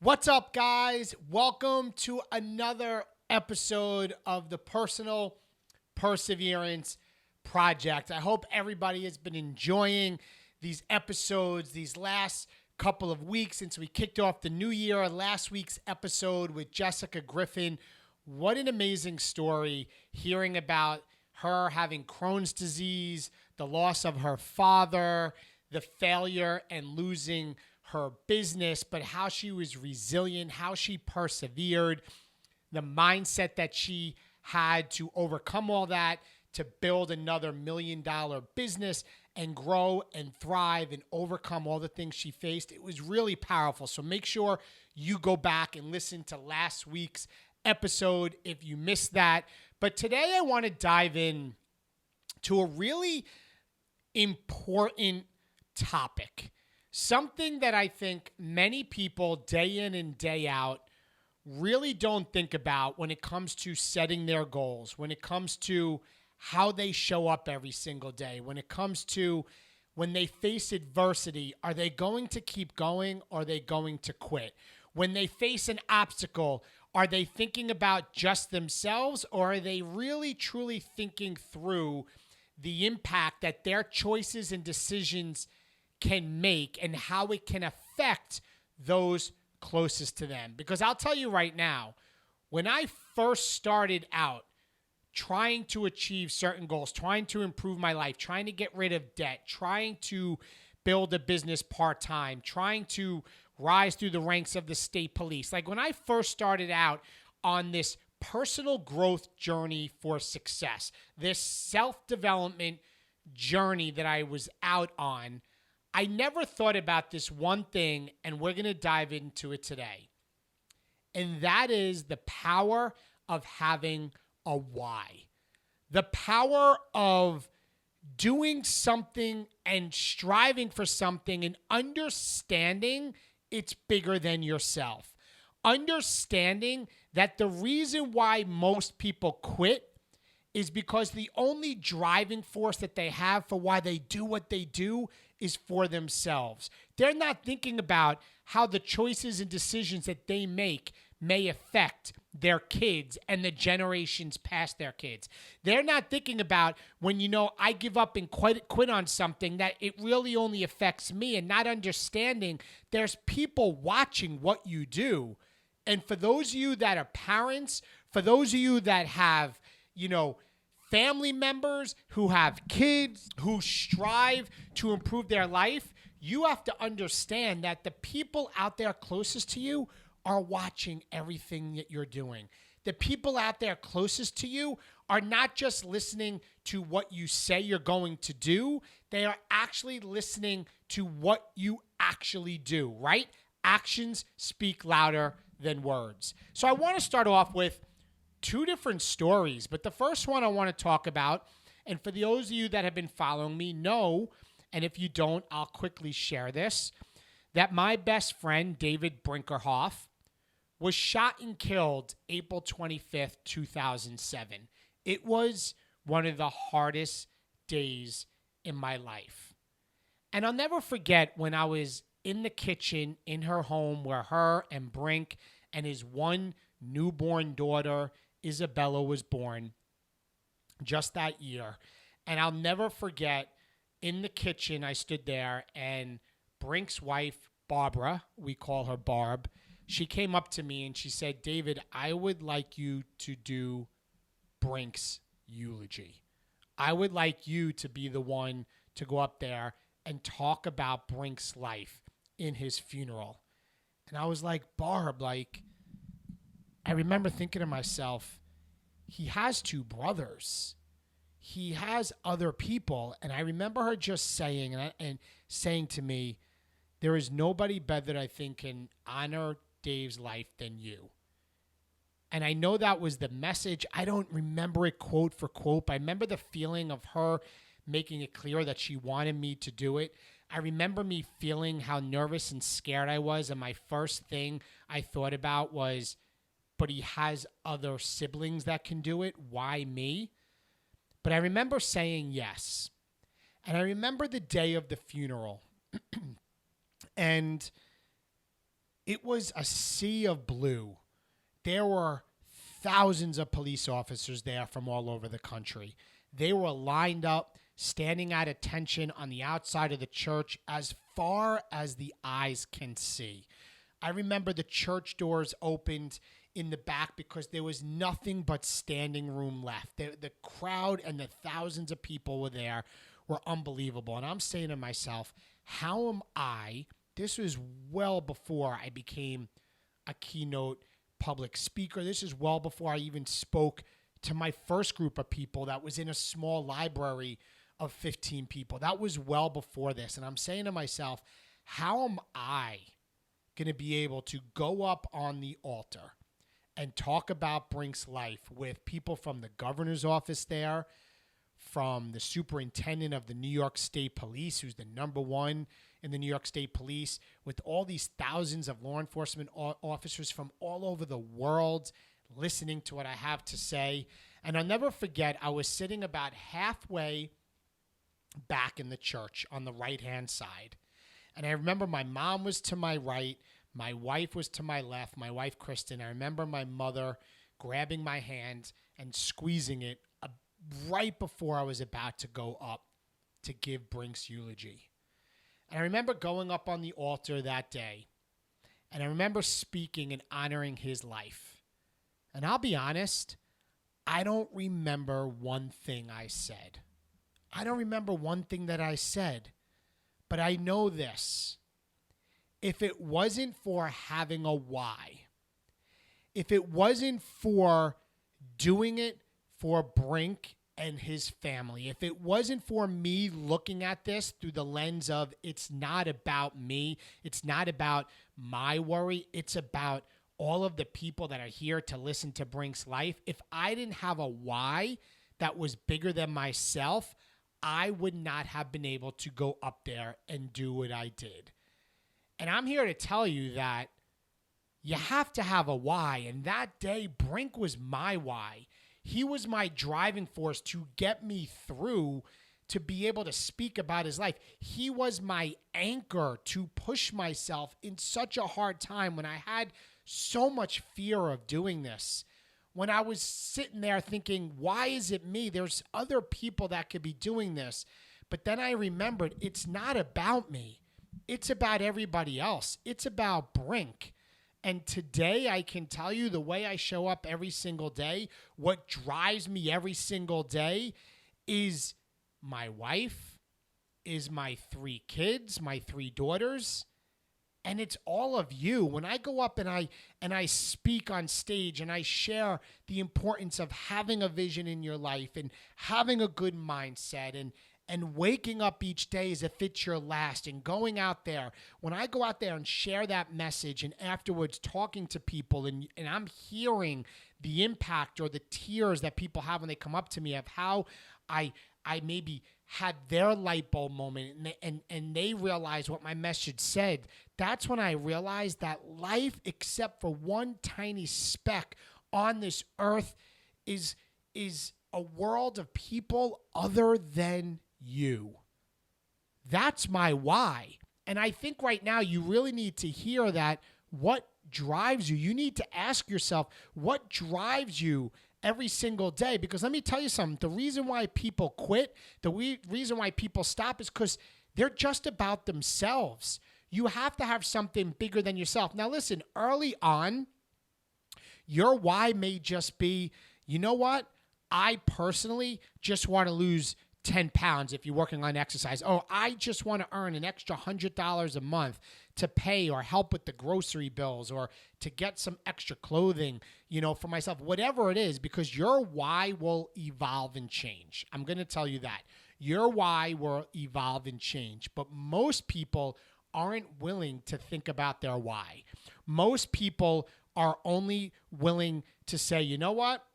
What's up, guys? Welcome to another episode of the Personal Perseverance Project. I hope everybody has been enjoying these episodes these last couple of weeks since we kicked off the new year. Last week's episode with Jessica Griffin. What an amazing story, hearing about her having Crohn's disease, the loss of her father, the failure and losing her business, but how she was resilient, how she persevered, the mindset that she had to overcome all that to build another $1 million business and grow and thrive and overcome all the things she faced. It was really powerful. So make sure you go back and listen to last week's episode if you missed that. But today I want to dive in to a really important topic. Something that I think many people day in and day out really don't think about when it comes to setting their goals, when it comes to how they show up every single day, when it comes to when they face adversity, are they going to keep going or are they going to quit? When they face an obstacle, are they thinking about just themselves or are they really truly thinking through the impact that their choices and decisions can make and how it can affect those closest to them? Because I'll tell you right now, when I first started out trying to achieve certain goals, trying to improve my life, trying to get rid of debt, trying to build a business part-time, trying to rise through the ranks of the state police, like when I first started out on this personal growth journey for success, this self-development journey that I was out on, I never thought about this one thing, and we're going to dive into it today. And that is the power of having a why. The power of doing something and striving for something and understanding it's bigger than yourself. Understanding that the reason why most people quit is because the only driving force that they have for why they do what they do is for themselves. They're not thinking about how the choices and decisions that they make may affect their kids and the generations past their kids. They're not thinking about when, I give up and quit on something that it really only affects me, and not understanding there's people watching what you do. And for those of you that are parents, for those of you that have, family members who have kids who strive to improve their life, you have to understand that the people out there closest to you are watching everything that you're doing. The people out there closest to you are not just listening to what you say you're going to do, they are actually listening to what you actually do, right? Actions speak louder than words. So I want to start off with two different stories, but the first one I want to talk about, and for those of you that have been following me know, and if you don't, I'll quickly share this, that my best friend, David Brinkerhof, was shot and killed April 25th, 2007. It was one of the hardest days in my life. And I'll never forget when I was in the kitchen in her home where her and Brink and his one newborn daughter, Isabella, was born just that year. And I'll never forget, in the kitchen, I stood there and Brink's wife, Barbara, we call her Barb, she came up to me and she said, "David, I would like you to do Brink's eulogy. I would like you to be the one to go up there and talk about Brink's life in his funeral." And I was like, Barb, I remember thinking to myself, he has two brothers. He has other people. And I remember her just saying and saying to me, there is nobody better that I think can honor Dave's life than you. And I know that was the message. I don't remember it quote for quote, but I remember the feeling of her making it clear that she wanted me to do it. I remember me feeling how nervous and scared I was. And my first thing I thought about was, but he has other siblings that can do it. Why me? But I remember saying yes. And I remember the day of the funeral. And It was a sea of blue. There were thousands of police officers there from all over the country. They were lined up, standing at attention on the outside of the church as far as the eyes can see. I remember the church doors opened in the back because there was nothing but standing room left. The crowd and the thousands of people were unbelievable. And I'm saying to myself, how am I? This was well before I became a keynote public speaker. This is well before I even spoke to my first group of people that was in a small library of 15 people. That was well before this. And I'm saying to myself, how am I going to be able to go up on the altar and talk about Brink's life with people from the governor's office there, from the superintendent of the New York State Police, who's the number one in the New York State Police, with all these thousands of law enforcement officers from all over the world listening to what I have to say. And I'll never forget, I was sitting about halfway back in the church on the right-hand side. And I remember my mom was to my right, my wife was to my left, my wife, Kristen. I remember my mother grabbing my hand and squeezing it right before I was about to go up to give Brink's eulogy. And I remember going up on the altar that day, and I remember speaking and honoring his life. And I'll be honest, I don't remember one thing I said. I don't remember one thing that I said, but I know this. If it wasn't for having a why, if it wasn't for doing it for Brink and his family, if it wasn't for me looking at this through the lens of it's not about me, it's not about my worry, it's about all of the people that are here to listen to Brink's life, if I didn't have a why that was bigger than myself, I would not have been able to go up there and do what I did. And I'm here to tell you that you have to have a why. And that day, Brink was my why. He was my driving force to get me through to be able to speak about his life. He was my anchor to push myself in such a hard time when I had so much fear of doing this. When I was sitting there thinking, why is it me? There's other people that could be doing this. But then I remembered it's not about me. It's about everybody else. It's about Brink. And today I can tell you the way I show up every single day, what drives me every single day is my wife, is my 3 kids, my 3 daughters, and it's all of you. When I go up and I speak on stage and I share the importance of having a vision in your life and having a good mindset and waking up each day as if it's your last and going out there, when I go out there and share that message and afterwards talking to people and I'm hearing the impact or the tears that people have when they come up to me of how I maybe had their light bulb moment and they realize what my message said, that's when I realized that life, except for one tiny speck on this earth, is a world of people other than you. That's my why. And I think right now you really need to hear that. What drives you? You need to ask yourself, what drives you every single day? Because let me tell you something. The reason why people quit, the reason why people stop is because they're just about themselves. You have to have something bigger than yourself. Now listen, early on, your why may just be, you know what? I personally just want to lose 10 pounds if you're working on exercise. Oh, I just want to earn an extra $100 a month to pay or help with the grocery bills or to get some extra clothing, for myself, whatever it is, because your why will evolve and change. I'm going to tell you that. Your why will evolve and change, but most people aren't willing to think about their why. Most people are only willing to say, you know what?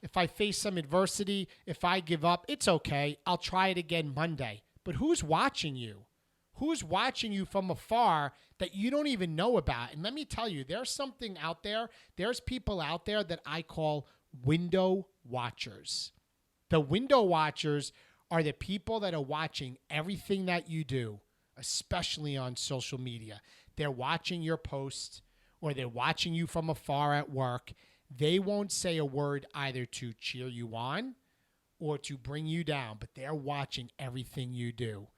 If I face some adversity, if I give up, it's okay. I'll try it again Monday. But who's watching you? Who's watching you from afar that you don't even know about? And let me tell you, there's something out there. There's people out there that I call window watchers. The window watchers are the people that are watching everything that you do, especially on social media. they're watching your post or they're watching you from afar at work, they won't say a word either to cheer you on or to bring you down, but they're watching everything you do.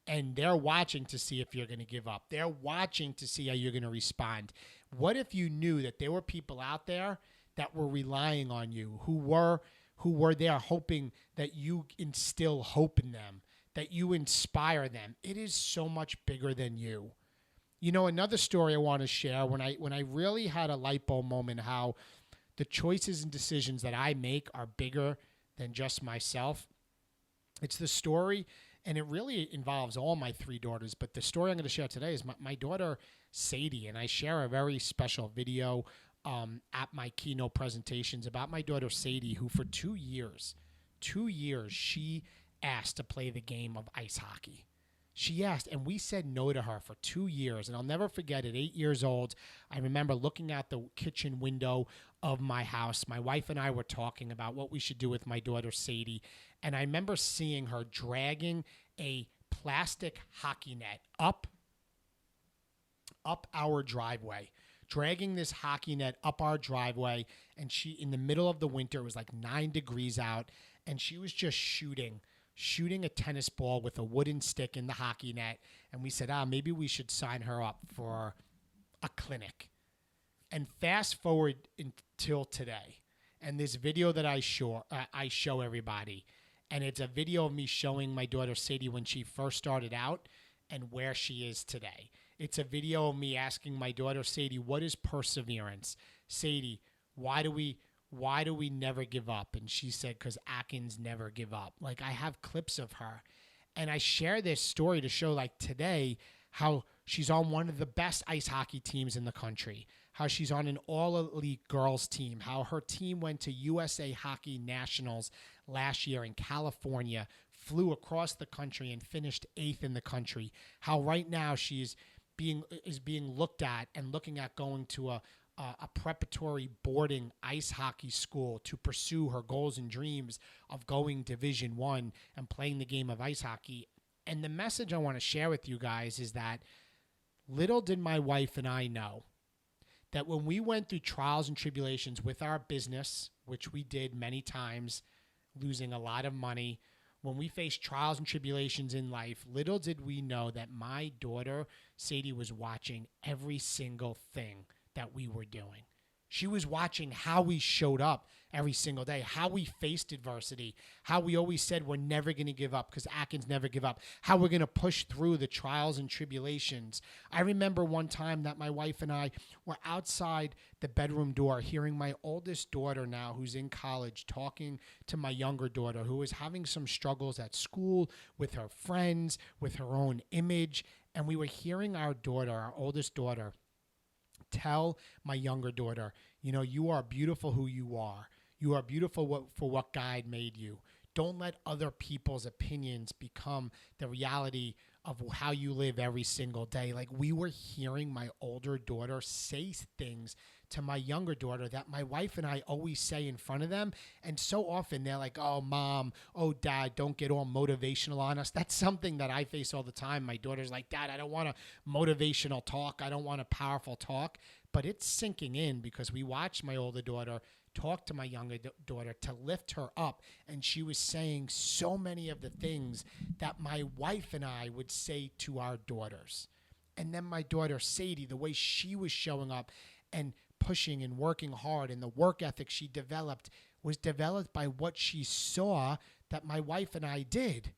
And they're watching to see if you're going to give up. They're watching to see how you're going to respond. What if you knew that there were people out there that were relying on you, who were there hoping that you instill hope in them, that you inspire them? It is so much bigger than you. You know, another story I want to share, when I really had a light bulb moment, how the choices and decisions that I make are bigger than just myself. It's the story, and it really involves all my three daughters, but the story I'm going to share today is my daughter, Sadie, and I share a very special video at my keynote presentations about my daughter, Sadie, who for 2 years, she asked to play the game of ice hockey. She asked, and we said no to her for 2 years. And I'll never forget, at 8 years old, I remember looking out the kitchen window of my house. My wife and I were talking about what we should do with my daughter, Sadie. And I remember seeing her dragging a plastic hockey net up our driveway, dragging this hockey net up our driveway. And she, in the middle of the winter, it was like 9 degrees out, and she was just shooting a tennis ball with a wooden stick in the hockey net. And we said, maybe we should sign her up for a clinic. And fast forward until today, and this video that I show everybody, and it's a video of me showing my daughter Sadie when she first started out and where she is today. It's a video of me asking my daughter Sadie, what is perseverance? Sadie, why do we never give up? And she said, because Atkins never give up. Like, I have clips of her. And I share this story to show, like, today, how she's on one of the best ice hockey teams in the country, how she's on an all-elite girls team, how her team went to USA Hockey Nationals last year in California, flew across the country and finished 8th in the country, how right now she is being looked at and looking at going to a preparatory boarding ice hockey school to pursue her goals and dreams of going Division I and playing the game of ice hockey. And the message I want to share with you guys is that little did my wife and I know that when we went through trials and tribulations with our business, which we did many times, losing a lot of money, when we faced trials and tribulations in life, little did we know that my daughter, Sadie, was watching every single thing that we were doing. She was watching how we showed up every single day, how we faced adversity, how we always said we're never going to give up because Atkins never give up, how we're going to push through the trials and tribulations. I remember one time that my wife and I were outside the bedroom door hearing my oldest daughter now, who's in college, talking to my younger daughter who was having some struggles at school with her friends, with her own image. And we were hearing our oldest daughter, tell my younger daughter, you are beautiful who you are. You are beautiful for what God made you. Don't let other people's opinions become the reality of how you live every single day. Like, we were hearing my older daughter say things to my younger daughter that my wife and I always say in front of them. And so often they're like, oh, mom, oh, dad, don't get all motivational on us. That's something that I face all the time. My daughter's like, dad, I don't want a motivational talk. I don't want a powerful talk. But it's sinking in because we watched my older daughter talk to my younger daughter to lift her up. And she was saying so many of the things that my wife and I would say to our daughters. And then my daughter, Sadie, the way she was showing up and pushing and working hard, and the work ethic she developed was developed by what she saw that my wife and I did.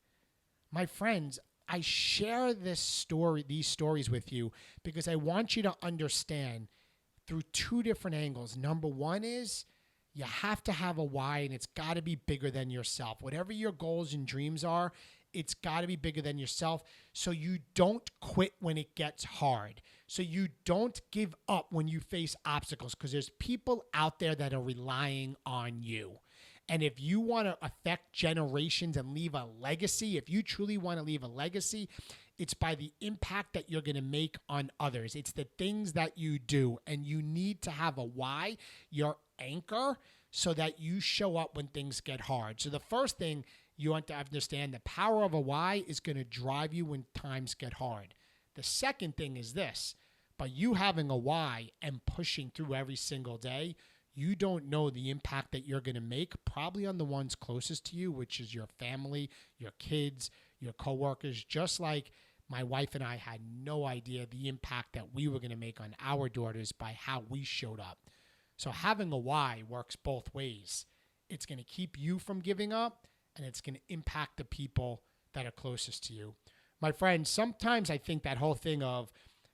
My friends, I share these stories with you because I want you to understand through two different angles. Number one is you have to have a why, and it's got to be bigger than yourself. Whatever your goals and dreams are, it's got to be bigger than yourself, so you don't quit when it gets hard. So you don't give up when you face obstacles, because there's people out there that are relying on you. And if you want to affect generations and leave a legacy, if you truly want to leave a legacy, it's by the impact that you're going to make on others. It's the things that you do, and you need to have a why, your anchor, so that you show up when things get hard. So the first thing you want to understand, the power of a why is going to drive you when times get hard. The second thing is this: But you having a why and pushing through every single day, you don't know the impact that you're going to make probably on the ones closest to you, which is your family, your kids, your coworkers. Just like my wife and I had no idea the impact that we were going to make on our daughters by how we showed up. So having a why works both ways. It's going to keep you from giving up, and it's going to impact the people that are closest to you. My friends, sometimes I think that whole thing of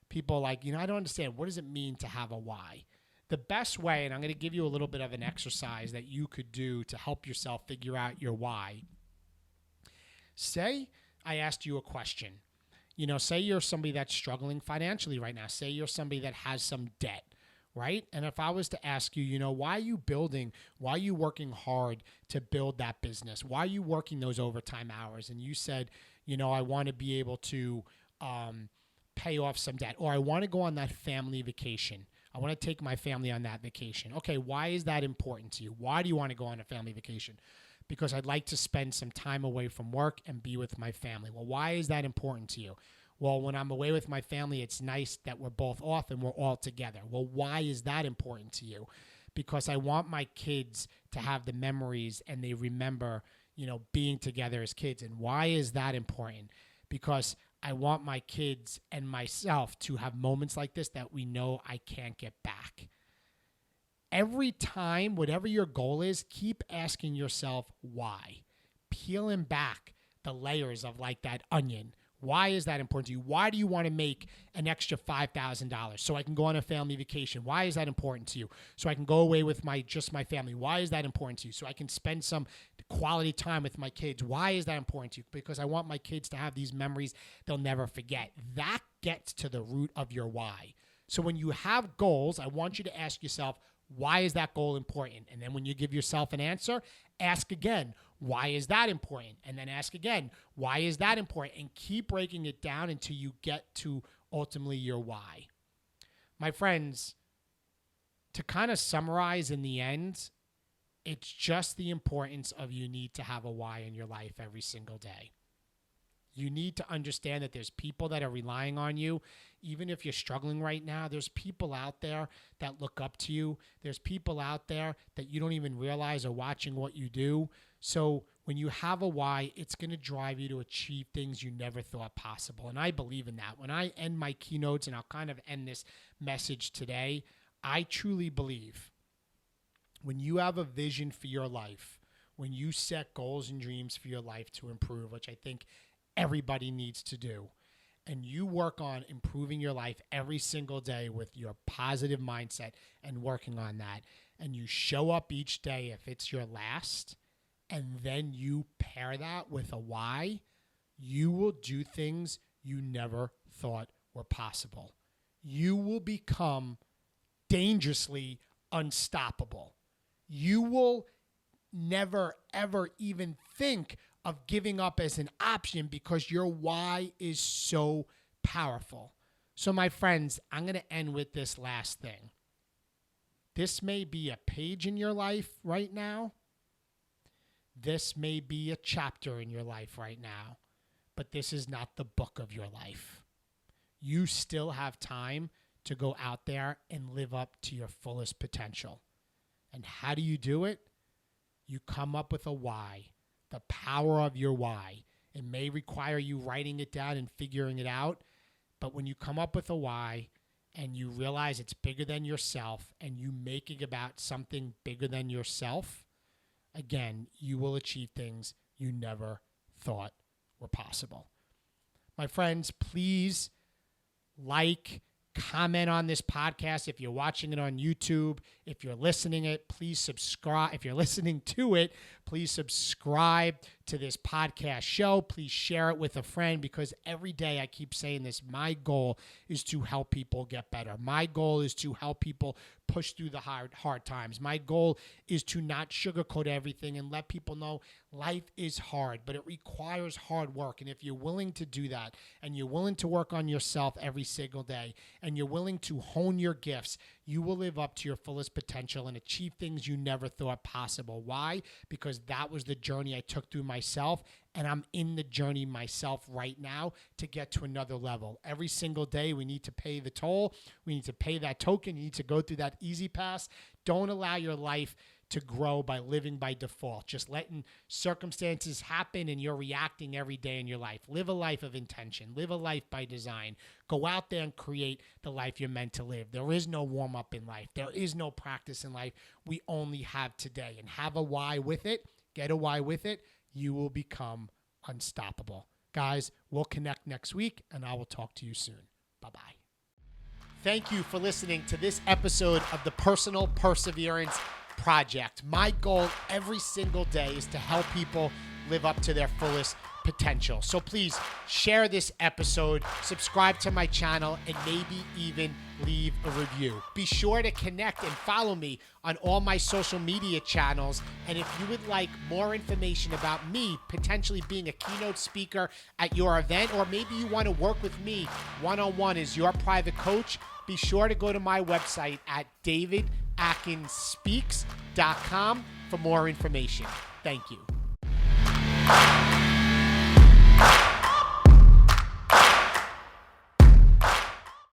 people like, I don't understand. What does it mean to have a why? The best way, and I'm going to give you a little bit of an exercise that you could do to help yourself figure out your why. Say I asked you a question. Say you're somebody that's struggling financially right now. Say you're somebody that has some debt, right? And if I was to ask you, why are you building, why are you working hard to build that business? Why are you working those overtime hours? And you said, I want to be able to pay off some debt, or I want to go on that family vacation. I want to take my family on that vacation. Okay, why is that important to you? Why do you want to go on a family vacation? Because I'd like to spend some time away from work and be with my family. Well, why is that important to you? Well, when I'm away with my family, it's nice that we're both off and we're all together. Well, why is that important to you? Because I want my kids to have the memories and they remember, being together as kids. And why is that important? Because I want my kids and myself to have moments like this that we know I can't get back. Every time, whatever your goal is, keep asking yourself why. Peeling back the layers of like that onion. Why is that important to you? Why do you want to make an extra $5,000 so I can go on a family vacation? Why is that important to you? So I can go away with my family. Why is that important to you? So I can spend some quality time with my kids. Why is that important to you? Because I want my kids to have these memories they'll never forget. That gets to the root of your why. So when you have goals, I want you to ask yourself, why is that goal important? And then when you give yourself an answer, ask again, why is that important? And then ask again, why is that important? And keep breaking it down until you get to ultimately your why. My friends, to kind of summarize in the end, it's just the importance of you need to have a why in your life every single day. You need to understand that there's people that are relying on you. Even if you're struggling right now, there's people out there that look up to you. There's people out there that you don't even realize are watching what you do. So when you have a why, it's going to drive you to achieve things you never thought possible. And I believe in that. When I end my keynotes, and I'll kind of end this message today, I truly believe when you have a vision for your life, when you set goals and dreams for your life to improve, which I think everybody needs to do, and you work on improving your life every single day with your positive mindset and working on that, and you show up each day if it's your last, and then you pair that with a why, you will do things you never thought were possible. You will become dangerously unstoppable. You will never, ever even think of giving up as an option because your why is so powerful. So my friends, I'm going to end with this last thing. This may be a page in your life right now. This may be a chapter in your life right now, but this is not the book of your life. You still have time to go out there and live up to your fullest potential. And how do you do it? You come up with a why. The power of your why. It may require you writing it down and figuring it out, but when you come up with a why and you realize it's bigger than yourself and you make it about something bigger than yourself, again, you will achieve things you never thought were possible. My friends, please like, comment on this podcast. If you're watching it on YouTube, if you're listening it, please subscribe. If you're listening to it, please subscribe to this podcast show. Please share it with a friend, because every day I keep saying this, my goal is to help people get better. My goal is to help people push through the hard times. My goal is to not sugarcoat everything and let people know life is hard, but it requires hard work. And if you're willing to do that, and you're willing to work on yourself every single day, and you're willing to hone your gifts, you will live up to your fullest potential and achieve things you never thought possible. Why? Because that was the journey I took through myself, and I'm in the journey myself right now to get to another level. Every single day, we need to pay the toll. We need to pay that token. You need to go through that easy pass. Don't allow your life to grow by living by default, just letting circumstances happen and you're reacting every day in your life. Live a life of intention. Live a life by design. Go out there and create the life you're meant to live. There is no warm-up in life. There is no practice in life. We only have today. And have a why with it. Get a why with it. You will become unstoppable. Guys, we'll connect next week, and I will talk to you soon. Bye-bye. Thank you for listening to this episode of the Personal Perseverance Project. My goal every single day is to help people live up to their fullest potential. So please share this episode, subscribe to my channel, and maybe even leave a review. Be sure to connect and follow me on all my social media channels. And if you would like more information about me potentially being a keynote speaker at your event, or maybe you want to work with me one-on-one as your private coach, be sure to go to my website at davidatkins.com for more information. Thank you.